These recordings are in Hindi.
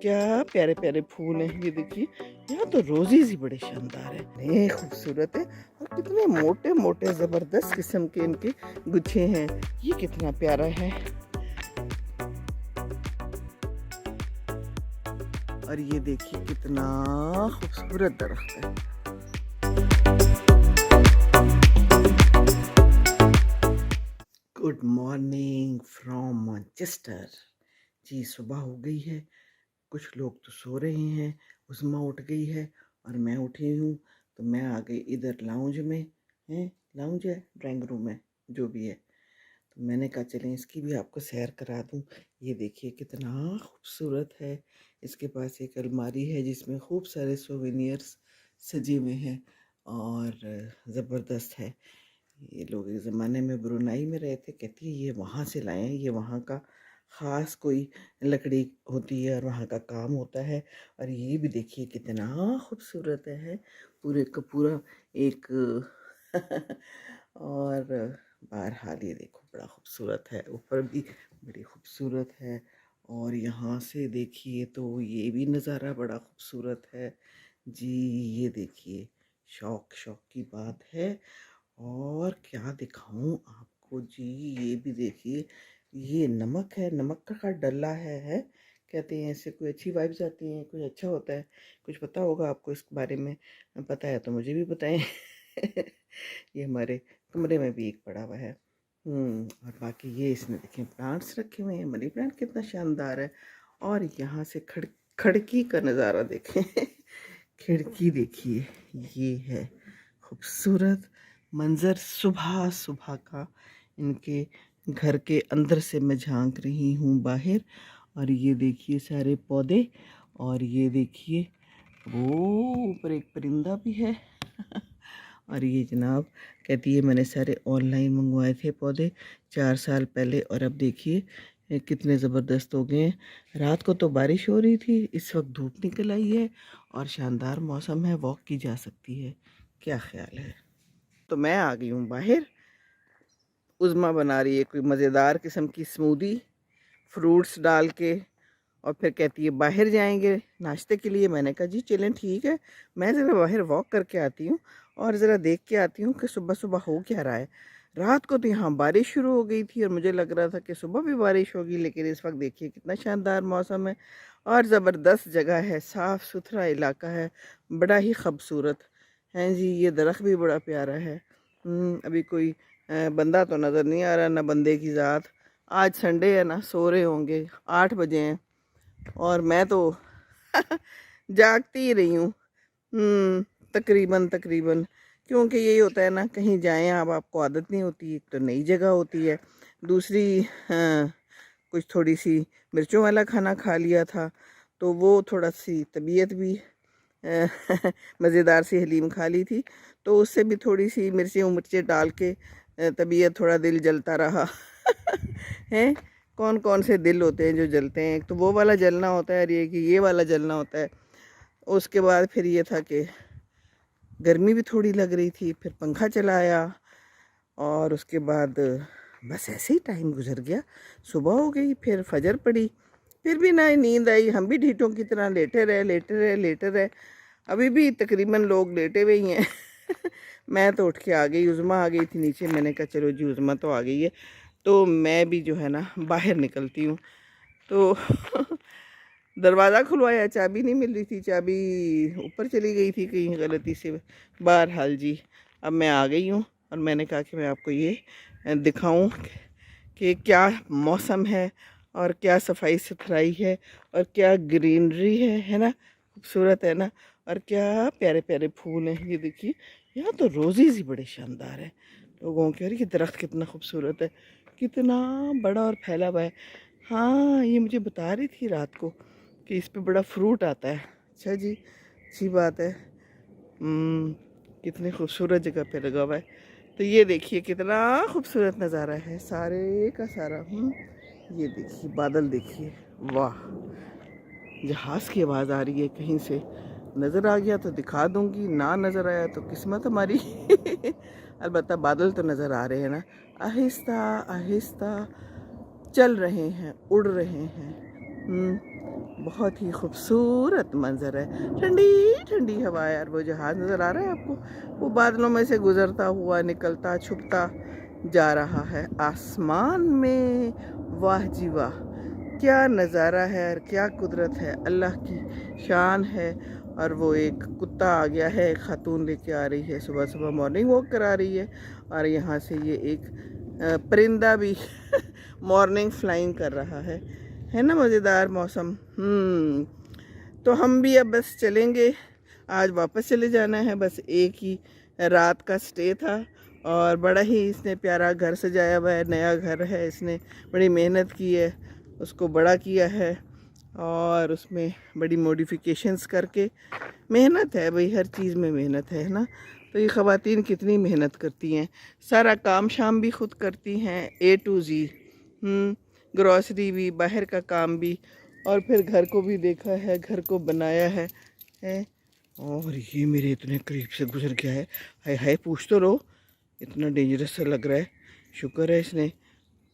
क्या प्यारे प्यारे फूल हैं। ये देखिए, यहाँ तो रोजीज ही बड़े शानदार है, इतने खूबसूरत है और कितने मोटे मोटे जबरदस्त किस्म के इनके गुच्छे हैं। ये कितना प्यारा है। और ये देखिए कितना खूबसूरत दरख्त है। Good morning from Manchester. जी सुबह हो गई है, कुछ लोग तो सो रहे हैं, उस्मा उठ गई है और मैं उठी हूँ। तो मैं आ गई इधर लाउंज में, है लाउंज है ड्राइंग रूम है जो भी है। तो मैंने कहा चलें इसकी भी आपको सैर करा दूँ। ये देखिए कितना खूबसूरत है। इसके पास एक अलमारी है जिसमें खूब सारे सोवेनियर्स सजे हुए हैं और ज़बरदस्त है। ये लोग एक ज़माने में ब्रुनाई में रहे थे, कहती है ये वहाँ से लाए हैं, ये वहाँ का ख़ास कोई लकड़ी होती है और वहाँ का काम होता है। और ये भी देखिए कितना खूबसूरत है, पूरे का पूरा एक और बहरहाल ये देखो बड़ा खूबसूरत है, ऊपर भी बड़ी खूबसूरत है। और यहाँ से देखिए तो ये भी नज़ारा बड़ा खूबसूरत है जी। ये देखिए शौक शौक की बात है। और क्या दिखाऊं आपको जी, ये भी देखिए, ये नमक है, नमक का डला है कहते हैं ऐसे। कोई अच्छी वाइब्स आती हैं, कुछ अच्छा होता है। कुछ पता होगा आपको इस बारे में, पता है तो मुझे भी बताएं। ये हमारे कमरे में भी एक पड़ा हुआ है। और बाकी ये इसमें देखें प्लांट्स रखे हुए हैं, मनी प्लांट कितना शानदार है। और यहाँ से खिड़की का नज़ारा देखें। खिड़की देखिए, ये है खूबसूरत मंज़र सुबह सुबह का। इनके घर के अंदर से मैं झांक रही हूँ बाहर। और ये देखिए सारे पौधे, और ये देखिए वो ऊपर एक परिंदा भी है। और ये जनाब कहती है मैंने सारे ऑनलाइन मंगवाए थे पौधे 4 साल पहले, और अब देखिए कितने ज़बरदस्त हो गए हैं। रात को तो बारिश हो रही थी, इस वक्त धूप निकल आई है और शानदार मौसम है, वॉक की जा सकती है। क्या ख्याल है? तो मैं आ गई हूँ बाहर। उज़्मा बना रही है कोई मज़ेदार किस्म की स्मूदी फ्रूट्स डाल के, और फिर कहती है बाहर जाएंगे नाश्ते के लिए। मैंने कहा जी चलें ठीक है, मैं ज़रा बाहर वॉक करके आती हूँ और ज़रा देख के आती हूँ कि सुबह सुबह हो क्या रहा है। रात को तो यहाँ बारिश शुरू हो गई थी और मुझे लग रहा था कि सुबह भी बारिश होगी, लेकिन इस वक्त देखिए कितना शानदार मौसम है और ज़बरदस्त जगह है, साफ़ सुथरा इलाका है, बड़ा ही खूबसूरत है जी। ये दरख्त भी बड़ा प्यारा है। अभी कोई बंदा तो नज़र नहीं आ रहा, ना बंदे की ज़ात। आज संडे है ना, सो रहे होंगे, 8 बजे हैं और मैं तो जागती ही रही हूँ तकरीबन तकरीबन। क्योंकि यही होता है ना, कहीं जाएं आप, आपको आदत नहीं होती, एक तो नई जगह होती है, दूसरी कुछ थोड़ी सी मिर्चों वाला खाना खा लिया था तो वो थोड़ा सी तबीयत भी मज़ेदार सी हलीम खा ली थी तो उससे भी थोड़ी सी मिर्चें डाल के तबीयत थोड़ा दिल जलता रहा। हैं कौन कौन से दिल होते हैं जो जलते हैं, एक तो वो वाला जलना होता है और ये वाला जलना होता है। उसके बाद फिर ये था कि गर्मी भी थोड़ी लग रही थी, फिर पंखा चलाया और उसके बाद बस ऐसे ही टाइम गुजर गया। सुबह हो गई, फिर फजर पड़ी, फिर भी ना ही नींद आई। हम भी ढीठों की तरह लेटे रहे। अभी भी तकरीबन लोग लेटे हुए ही हैं। मैं तो उठ के आ गई, उज़्मा आ गई थी नीचे। मैंने कहा चलो जी उज़्मा तो आ गई है तो मैं भी जो है ना बाहर निकलती हूँ। तो दरवाज़ा खुलवाया, चाबी नहीं मिल रही थी, चाबी ऊपर चली गई थी कहीं गलती से। बहरहाल जी अब मैं आ गई हूँ और मैंने कहा कि मैं आपको ये दिखाऊं कि क्या मौसम है और क्या सफाई सुथराई है और क्या ग्रीनरी है ना, खूबसूरत है ना। और क्या प्यारे प्यारे फूल हैं। ये देखिए यहाँ तो रोज़ीज़ ही बड़े शानदार हैं लोगों के। और ये दरख्त कितना खूबसूरत है, कितना बड़ा और फैला हुआ है। हाँ ये मुझे बता रही थी रात को कि इस पे बड़ा फ्रूट आता है। अच्छा जी, अच्छी बात है। कितनी खूबसूरत जगह पे लगा हुआ है। तो ये देखिए कितना खूबसूरत नज़ारा है सारे का सारा। ये देखिए बादल देखिए, वाह। जहाज़ की आवाज़ आ रही है कहीं से, नज़र आ गया तो दिखा दूंगी, ना नज़र आया तो किस्मत हमारी। अलबत्ता बादल तो नज़र आ रहे हैं ना, आहिस्ता आहिस्ता चल रहे हैं, उड़ रहे हैं। बहुत ही खूबसूरत मंजर है, ठंडी ठंडी हवा है। और वो जहाज़ नज़र आ रहा है आपको, वो बादलों में से गुजरता हुआ निकलता छुपता जा रहा है आसमान में। वाह जी वाह, क्या नज़ारा है और क्या कुदरत है, अल्लाह की शान है। और वो एक कुत्ता आ गया है, एक खातून लेके आ रही है, सुबह सुबह मॉर्निंग वॉक करा रही है। और यहाँ से ये एक परिंदा भी मॉर्निंग फ्लाइंग कर रहा है ना मज़ेदार मौसम। तो हम भी अब बस चलेंगे, आज वापस चले जाना है। बस एक ही रात का स्टे था और बड़ा ही इसने प्यारा घर सजाया हुआ है, नया घर है, इसने बड़ी मेहनत की है, उसको बड़ा किया है और उसमें बड़ी मॉडिफिकेशंस करके। मेहनत है भाई, हर चीज़ में मेहनत है ना। तो ये ख़वातीन कितनी मेहनत करती हैं, सारा काम शाम भी खुद करती हैं, A to Z। ग्रॉसरी भी, बाहर का काम भी, और फिर घर को भी देखा है, घर को बनाया है। और ये मेरे इतने करीब से गुजर गया है, हाय हाय पूछ तो लो, इतना डेंजरस सा लग रहा है। शुक्र है इसने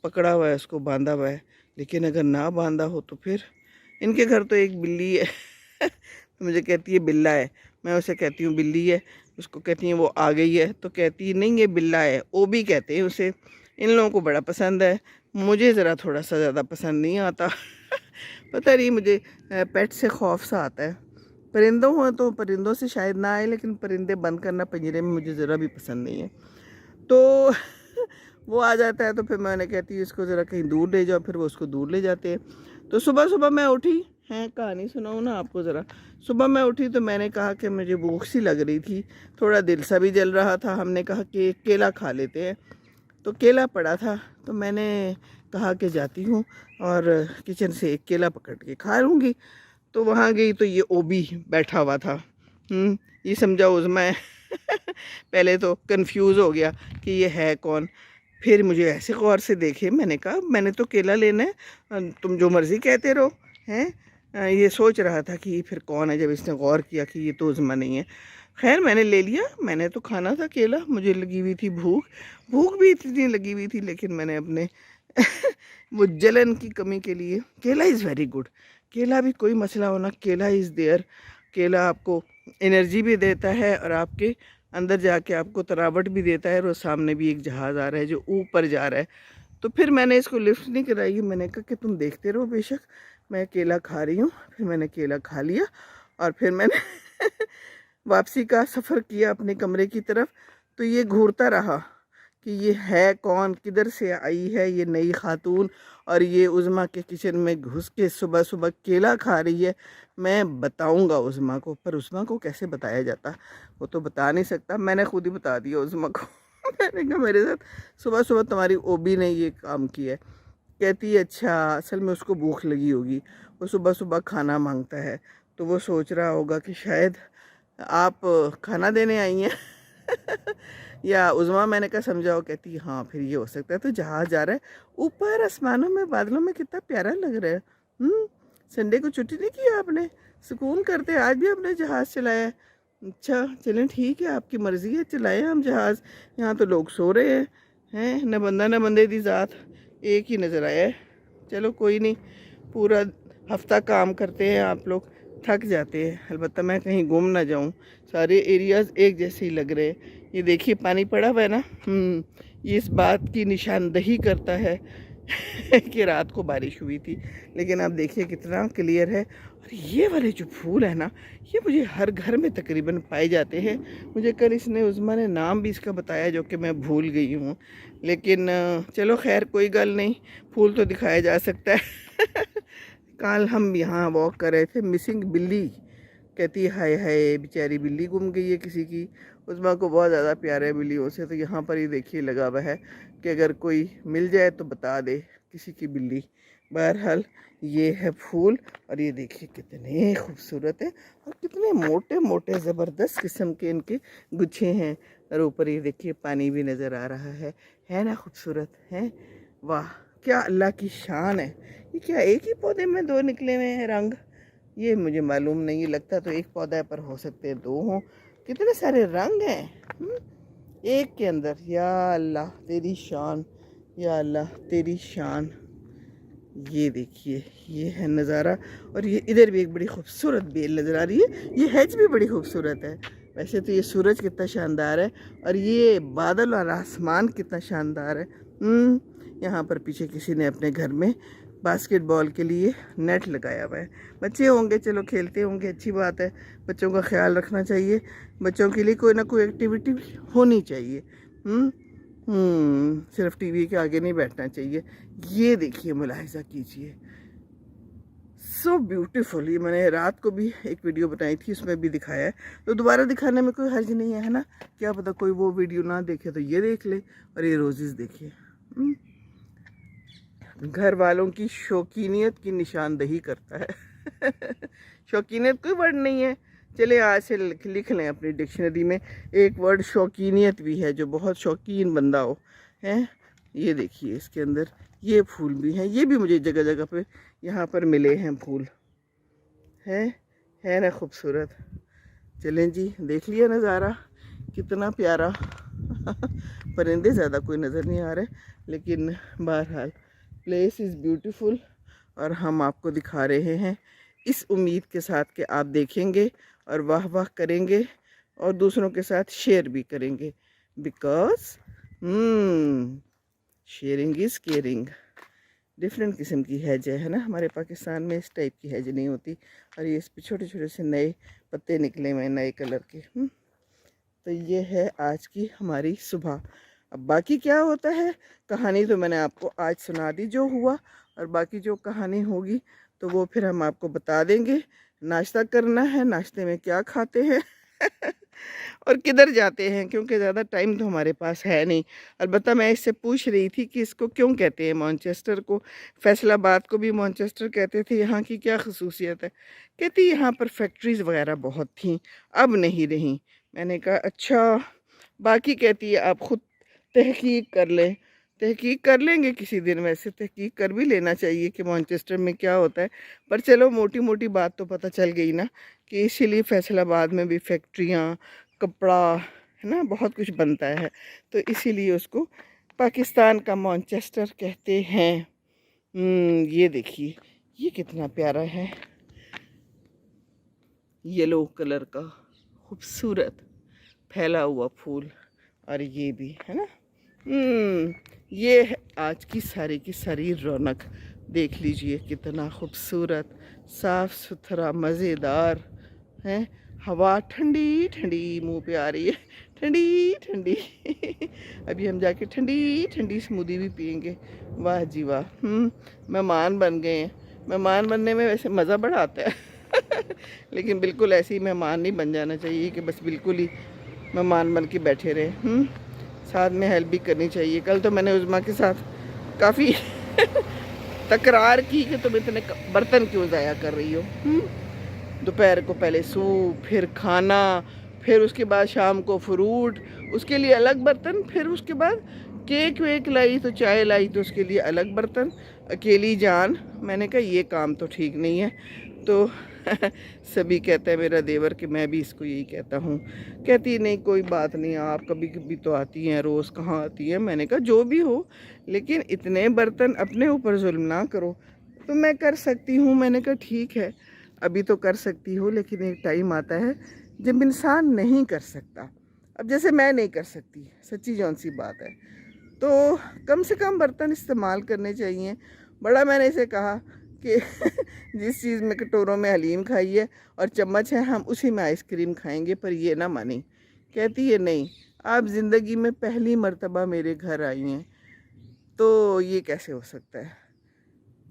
पकड़ा हुआ है, उसको बांधा हुआ है, लेकिन अगर ना बांधा हो तो फिर। इनके घर तो एक बिल्ली है तो मुझे कहती है बिल्ला है, मैं उसे कहती हूँ बिल्ली है, उसको कहती हैं वो आ गई है तो कहती है नहीं ये बिल्ला है, वो भी कहते हैं उसे। इन लोगों को बड़ा पसंद है, मुझे ज़रा थोड़ा सा ज़्यादा पसंद नहीं आता पता नहीं, मुझे पेट से खौफ सा आता है। परिंदों हो तो परिंदों से शायद ना आए, लेकिन परिंदे बंद करना पिंजरे में मुझे ज़रा भी पसंद नहीं है। तो वो आ जाता है तो फिर मैं उन्हें कहती हूँ इसको ज़रा कहीं दूर ले जाओ, फिर वो उसको दूर ले जाते हैं। तो सुबह सुबह मैं उठी, हैं कहानी सुनाऊँ ना आपको ज़रा। सुबह मैं उठी तो मैंने कहा कि मुझे भूख सी लग रही थी, थोड़ा दिल सा भी जल रहा था। हमने कहा कि केला खा लेते हैं, तो केला पड़ा था, तो मैंने कहा कि जाती हूँ और किचन से एक केला पकड़ के खा लूँगी। तो वहाँ गई तो ये ओबी बैठा हुआ था। ये समझा उज़्मा है पहले तो कंफ्यूज हो गया कि ये है कौन। फिर मुझे ऐसे गौर से देखे, मैंने कहा मैंने तो केला लेना है, तुम जो मर्ज़ी कहते रहो। हैं ये सोच रहा था कि ये फिर कौन है, जब इसने गौर किया कि ये तो उज़्मा नहीं है। खैर मैंने ले लिया, मैंने तो खाना था केला, मुझे लगी हुई थी भूख, भूख भी इतनी लगी हुई थी, लेकिन मैंने अपने वो जलन की कमी के लिए, केला इज़ वेरी गुड, केला भी कोई मसला होना, केला इज़ देयर। केला आपको एनर्जी भी देता है और आपके अंदर जाके आपको तरावट भी देता है। और सामने भी एक जहाज़ आ रहा है जो ऊपर जा रहा है। तो फिर मैंने इसको लिफ्ट नहीं कराई, मैंने कहा कि तुम देखते रहो, बेशक मैं केला खा रही हूँ। फिर मैंने केला खा लिया और फिर मैंने वापसी का सफ़र किया अपने कमरे की तरफ। तो ये घूरता रहा कि ये है कौन, किधर से आई है ये नई खातून, और ये उज़्मा के किचन में घुस के सुबह सुबह केला खा रही है। मैं बताऊंगा उज़्मा को, पर उज़्मा को कैसे बताया जाता, वो तो बता नहीं सकता, मैंने खुद ही बता दिया उज़्मा को मैंने कहा मेरे साथ सुबह सुबह तुम्हारी ओबी ने ये काम किया है। कहती है अच्छा, असल में उसको भूख लगी होगी, वो सुबह सुबह खाना मांगता है, तो वो सोच रहा होगा कि शायद आप खाना देने आई हैं या उज़्मा, मैंने कहा समझाओ। कहती हाँ फिर ये हो सकता है। तो जहाज़ जा रहा है ऊपर आसमानों में, बादलों में, कितना प्यारा लग रहा है। संडे को छुट्टी नहीं किया आपने, सुकून करते, आज भी आपने जहाज़ चलाया। अच्छा चलें ठीक है, आपकी मर्ज़ी है, चलाएं हम जहाज़, यहाँ तो लोग सो रहे हैं न बंदा न बंदे दी ज़ात, एक ही नज़र आया है। चलो कोई नहीं, पूरा हफ्ता काम करते हैं आप लोग, थक जाते हैं। अलबत्ता मैं कहीं गुम ना जाऊं, सारे एरियाज़ एक जैसे ही लग रहे हैं। ये देखिए पानी पड़ा हुआ है ना, ये इस बात की निशानदही करता है कि रात को बारिश हुई थी, लेकिन आप देखिए कितना क्लियर है। और ये वाले जो फूल है ना, ये मुझे हर घर में तकरीबन पाए जाते हैं। मुझे कल इसने उज़्मा ने नाम भी इसका बताया जो कि मैं भूल गई हूँ, लेकिन चलो खैर कोई गल नहीं, फूल तो दिखाया जा सकता है कल हम यहाँ वॉक कर रहे थे, मिसिंग बिल्ली, कहती हाय हाय बेचारी बिल्ली गुम गई है किसी की। उज़्मा को बहुत ज़्यादा प्यार है बिल्लियों से, तो यहाँ पर ही देखिए लगा हुआ है कि अगर कोई मिल जाए तो बता दे किसी की बिल्ली। बहरहाल ये है फूल, और ये देखिए कितने खूबसूरत है और कितने मोटे मोटे ज़बरदस्त किस्म के इनके गुच्छे हैं। और ऊपर ये देखिए पानी भी नज़र आ रहा है ना खूबसूरत है। वाह क्या अल्लाह की शान है। ये क्या एक ही पौधे में दो निकले हुए हैं रंग, ये मुझे मालूम नहीं, लगता तो एक पौधा पर हो सकते हैं दो हों। कितने सारे रंग हैं एक के अंदर। या अल्लाह तेरी शान, या अल्लाह तेरी शान। ये देखिए, ये है नज़ारा। और ये इधर भी एक बड़ी खूबसूरत बेल नज़र आ रही है। ये हेज भी बड़ी खूबसूरत है। वैसे तो ये सूरज कितना शानदार है, और ये बादल और आसमान कितना शानदार है। यहाँ पर पीछे किसी ने अपने घर में बास्केटबॉल के लिए नेट लगाया हुआ है। बच्चे होंगे, चलो खेलते होंगे, अच्छी बात है। बच्चों का ख्याल रखना चाहिए, बच्चों के लिए कोई ना कोई एक्टिविटी होनी चाहिए। सिर्फ टीवी के आगे नहीं बैठना चाहिए। ये देखिए, मुलाहिजा कीजिए, सो ब्यूटीफुल। ये मैंने रात को भी एक वीडियो बनाई थी, उसमें भी दिखाया है, तो दोबारा दिखाने में कोई हर्ज नहीं है ना। क्या पता कोई वो वीडियो ना देखे तो ये देख ले। और ये रोजेस देखिए, घर वालों की शौकीनियत की निशानदही करता है। शौकीनियत कोई वर्ड नहीं है। चले आज से लिख लें अपनी डिक्शनरी में, एक वर्ड शौकीनियत भी है, जो बहुत शौकीन बंदा हो। हैं, ये देखिए, इसके अंदर ये फूल भी हैं। ये भी मुझे जगह जगह पे यहाँ पर मिले हैं फूल। है ना खूबसूरत। चलें जी, देख लिया नज़ारा कितना प्यारा। परिंदे ज़्यादा कोई नज़र नहीं आ रहे, लेकिन बहरहाल प्लेस इज़ ब्यूटीफुल। और हम आपको दिखा रहे हैं इस उम्मीद के साथ कि आप देखेंगे और वाह वाह करेंगे और दूसरों के साथ शेयर भी करेंगे, because sharing is caring. Different किस्म की हैज है ना, हमारे पाकिस्तान में इस टाइप की हैज नहीं होती। और ये इस पर छोटे छोटे से नए पत्ते निकले हुए हैं, नए कलर के। तो ये है आज की हमारी सुबह। अब बाकी क्या होता है, कहानी तो मैंने आपको आज सुना दी जो हुआ, और बाकी जो कहानी होगी तो वो फिर हम आपको बता देंगे। नाश्ता करना है, नाश्ते में क्या खाते हैं और किधर जाते हैं, क्योंकि ज़्यादा टाइम तो हमारे पास है नहीं। अलबत्ता मैं इससे पूछ रही थी कि इसको क्यों कहते हैं मैनचेस्टर को। फैसलाबाद को भी मैनचेस्टर कहते थे, यहाँ की क्या खसूसियत है। कहती यहाँ पर फैक्ट्रीज़ वगैरह बहुत थीं, अब नहीं रहीं। मैंने कहा अच्छा। बाकी कहती है आप ख़ुद तहकीक कर लें। तहकीक कर लेंगे किसी दिन, वैसे तहकीक कर भी लेना चाहिए कि मैनचेस्टर में क्या होता है। पर चलो, मोटी मोटी बात तो पता चल गई ना, कि इसीलिए फैसलाबाद में भी फैक्ट्रियाँ, कपड़ा, है ना, बहुत कुछ बनता है, तो इसीलिए उसको पाकिस्तान का मैनचेस्टर कहते हैं। ये देखिए, ये कितना प्यारा है, येलो कलर का खूबसूरत फैला हुआ फूल। और ये भी है ना, ये है आज की सारी रौनक। देख लीजिए कितना खूबसूरत, साफ़ सुथरा, मज़ेदार है। हवा ठंडी ठंडी मुंह पे आ रही है, ठंडी ठंडी। अभी हम जाके ठंडी ठंडी स्मूदी भी पियेंगे। वाह जी वाह। मेहमान बन गए हैं। मेहमान बनने में वैसे मज़ा बड़ा आता है। लेकिन बिल्कुल ऐसे ही मेहमान नहीं बन जाना चाहिए कि बस बिल्कुल ही मेहमान बन के बैठे रहे। साथ में हेल्प भी करनी चाहिए। कल तो मैंने उज़मा के साथ काफ़ी तकरार की कि तुम इतने बर्तन क्यों ज़ाया कर रही हो। दोपहर को पहले सूप, फिर खाना, फिर उसके बाद शाम को फ्रूट, उसके लिए अलग बर्तन, फिर उसके बाद केक वेक लाई तो चाय लाई तो उसके लिए अलग बर्तन, अकेली जान। मैंने कहा ये काम तो ठीक नहीं है। तो सभी कहता है मेरा देवर कि मैं भी इसको यही कहता हूँ। कहती नहीं कोई बात नहीं, आप कभी कभी तो आती हैं, रोज़ कहाँ आती हैं। मैंने कहा जो भी हो, लेकिन इतने बर्तन अपने ऊपर जुल्म ना करो। तो मैं कर सकती हूँ, मैंने कहा ठीक है, अभी तो कर सकती हो, लेकिन एक टाइम आता है जब इंसान नहीं कर सकता। अब जैसे मैं नहीं कर सकती, सच्ची जौन सी बात है, तो कम से कम बर्तन इस्तेमाल करने चाहिए। बड़ा मैंने इसे कहा कि जिस चीज़ में कटोरों में हलीम खाई है और चम्मच है, हम उसी में आइसक्रीम खाएंगे, पर ये ना मानी। कहती है नहीं, आप ज़िंदगी में पहली मर्तबा मेरे घर आई हैं, तो ये कैसे हो सकता है।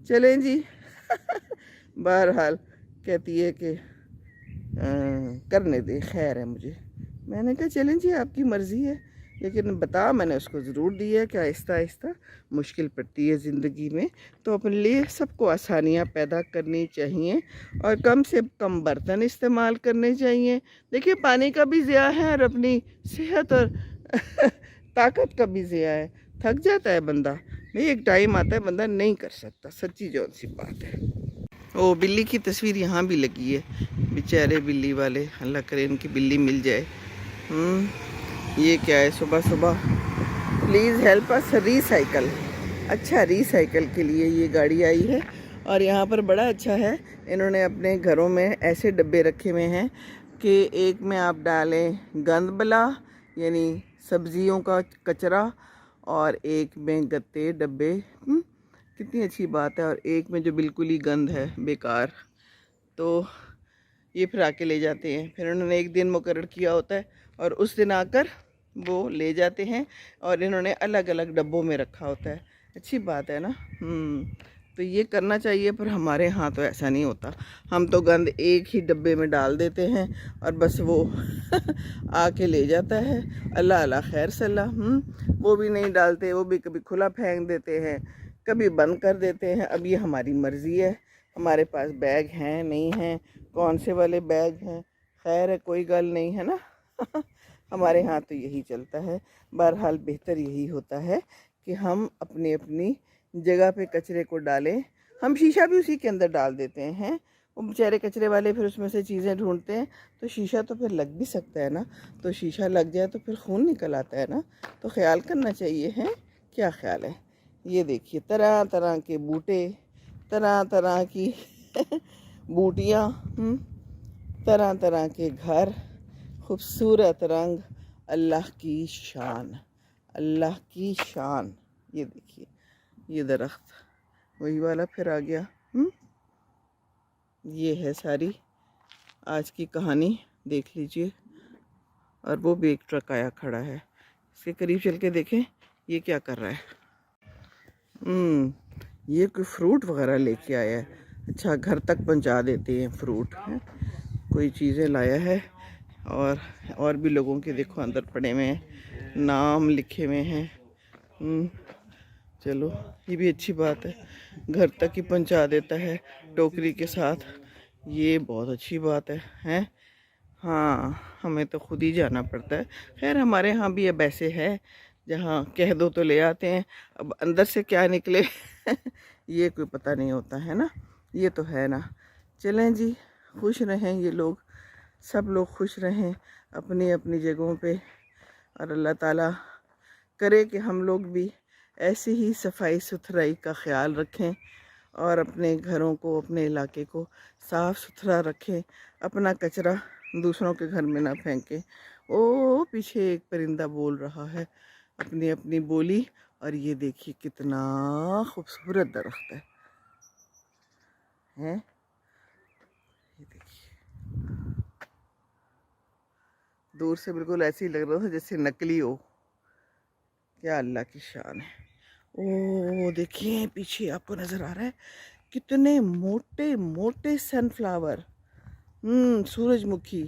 चलें जी। बहरहाल कहती है कि करने दे, खैर है मुझे। मैंने कहा चलें जी, आपकी मर्ज़ी है, लेकिन बता मैंने उसको ज़रूर दिया है कि आहिस्ता आहिस्ता मुश्किल पड़ती है ज़िंदगी में, तो अपने लिए सबको आसानियाँ पैदा करनी चाहिए और कम से कम बर्तन इस्तेमाल करने चाहिए। देखिए पानी का भी ज़िया है और अपनी सेहत और ताकत का भी ज़िया है। थक जाता है बंदा भाई, एक टाइम आता है बंदा नहीं कर सकता, सच्ची जौन सी बात है। ओ बिल्ली की तस्वीर यहाँ भी लगी है, बेचारे बिल्ली वाले, अल्लाह करे इनकी बिल्ली मिल जाए। ये क्या है सुबह सुबह, प्लीज़ हेल्प अस रिसाइकल। अच्छा रिसाइकल के लिए ये गाड़ी आई है। और यहाँ पर बड़ा अच्छा है, इन्होंने अपने घरों में ऐसे डब्बे रखे हुए हैं कि एक में आप डालें गंद बला यानी सब्जियों का कचरा, और एक में गत्ते डब्बे। कितनी अच्छी बात है। और एक में जो बिल्कुल ही गंद है, बेकार, तो ये फिर आके ले जाते हैं। फिर उन्होंने एक दिन मुकर्रर किया होता है और उस दिन आकर वो ले जाते हैं, और इन्होंने अलग अलग डब्बों में रखा होता है। अच्छी बात है ना। तो ये करना चाहिए, पर हमारे यहाँ तो ऐसा नहीं होता। हम तो गंद एक ही डब्बे में डाल देते हैं और बस वो आके ले जाता है। अल्लाह अल्लाह खैर सल्ला। वो भी नहीं डालते, वो भी कभी खुला फेंक देते हैं, कभी बंद कर देते हैं। अब ये हमारी मर्ज़ी है, हमारे पास बैग हैं नहीं हैं, कौन से वाले बैग हैं, खैर है, कोई गल नहीं है ना। हमारे यहाँ तो यही चलता है। बहरहाल बेहतर यही होता है कि हम अपनी अपनी जगह पे कचरे को डालें। हम शीशा भी उसी के अंदर डाल देते हैं। वो बेचारे कचरे वाले फिर उसमें से चीज़ें ढूंढते हैं, तो शीशा तो फिर लग भी सकता है ना। तो शीशा लग जाए तो फिर खून निकल आता है ना। तो ख्याल करना चाहिए है। क्या ख्याल है? ये देखिए तरह तरह के बूटे, तरह तरह की बूटियाँ, तरह तरह के घर, खूबसूरत रंग, अल्लाह की शान, अल्लाह की शान। ये देखिए ये दरख्त वही वाला फिर आ गया। ये है सारी आज की कहानी, देख लीजिए। और वो भी एक ट्रक आया खड़ा है, इसके करीब चल के देखें ये क्या कर रहा है। ये कोई फ्रूट वगैरह लेके आया है। अच्छा, घर तक पहुंचा देते हैं फ्रूट हैं, कोई चीज़ें लाया है। और भी लोगों के देखो अंदर पड़े हुए हैं, नाम लिखे हुए हैं। चलो ये भी अच्छी बात है, घर तक ही पहुंचा देता है टोकरी के साथ। ये बहुत अच्छी बात है। हाँ, हमें तो खुद ही जाना पड़ता है। खैर हमारे यहाँ भी अब ऐसे है, जहाँ कह दो तो ले आते हैं। अब अंदर से क्या निकले ये कोई पता नहीं होता है ना। ये तो है ना। चलें जी, खुश रहें ये लोग, सब लोग खुश रहें अपनी अपनी जगहों पे। और अल्लाह ताला करे कि हम लोग भी ऐसे ही सफाई सुथराई का ख्याल रखें और अपने घरों को, अपने इलाके को साफ़ सुथरा रखें। अपना कचरा दूसरों के घर में ना फेंकें। ओ पीछे एक परिंदा बोल रहा है अपनी अपनी बोली। और ये देखिए कितना खूबसूरत दरख्त है। ये देखिए दूर से बिल्कुल ऐसे ही लग रहा था जैसे नकली हो। क्या अल्लाह की शान है। ओ देखिए पीछे आपको नज़र आ रहा है कितने मोटे मोटे सनफ्लावर, सूरजमुखी।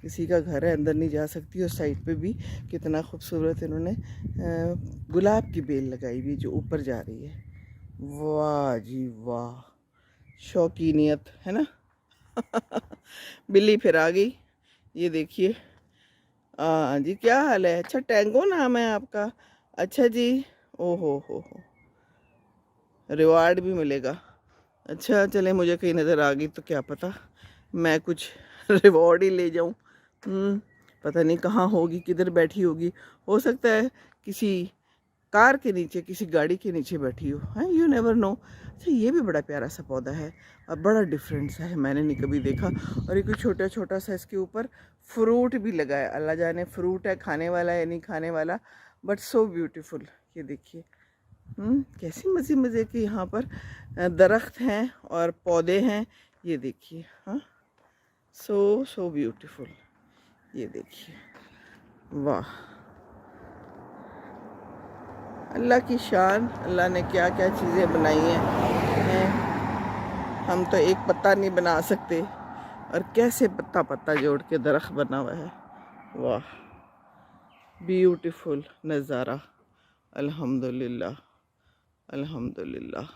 किसी का घर है, अंदर नहीं जा सकती। और साइड पे भी कितना खूबसूरत इन्होंने गुलाब की बेल लगाई हुई जो ऊपर जा रही है। वाह जी वाह, शौकीनियत है ना। बिल्ली फिर आ गई। ये देखिए। हाँ जी, क्या हाल है? अच्छा, टैंगो नाम है आपका? अच्छा जी। ओहो हो, रिवार्ड भी मिलेगा। अच्छा चले, मुझे कहीं नज़र आ गई तो क्या पता मैं कुछ रिवॉर्ड ही ले जाऊं। पता नहीं कहाँ होगी, किधर बैठी होगी। हो सकता है किसी कार के नीचे, किसी गाड़ी के नीचे बैठी हो, है, यू नेवर नो। अच्छा ये भी बड़ा प्यारा सा पौधा है और बड़ा डिफरेंट सा है, मैंने नहीं कभी देखा। और ये कोई छोटा छोटा सा इसके ऊपर फ्रूट भी लगा है। अल्लाह जाने फ्रूट है खाने वाला या नहीं खाने वाला, बट सो ब्यूटीफुल। ये देखिए कैसी मज़े मज़े के यहाँ पर दरख्त हैं और पौधे हैं। ये देखिए, हाँ, सो सो ब्यूटीफुल। ये देखिए, वाह, अल्लाह की शान। अल्लाह ने क्या क्या चीज़ें बनाई हैं। हम तो एक पत्ता नहीं बना सकते, और कैसे पत्ता पत्ता जोड़ के दरख्त बना हुआ है। वाह, ब्यूटीफुल नज़ारा। अल्हम्दुलिल्लाह, अल्हम्दुलिल्लाह।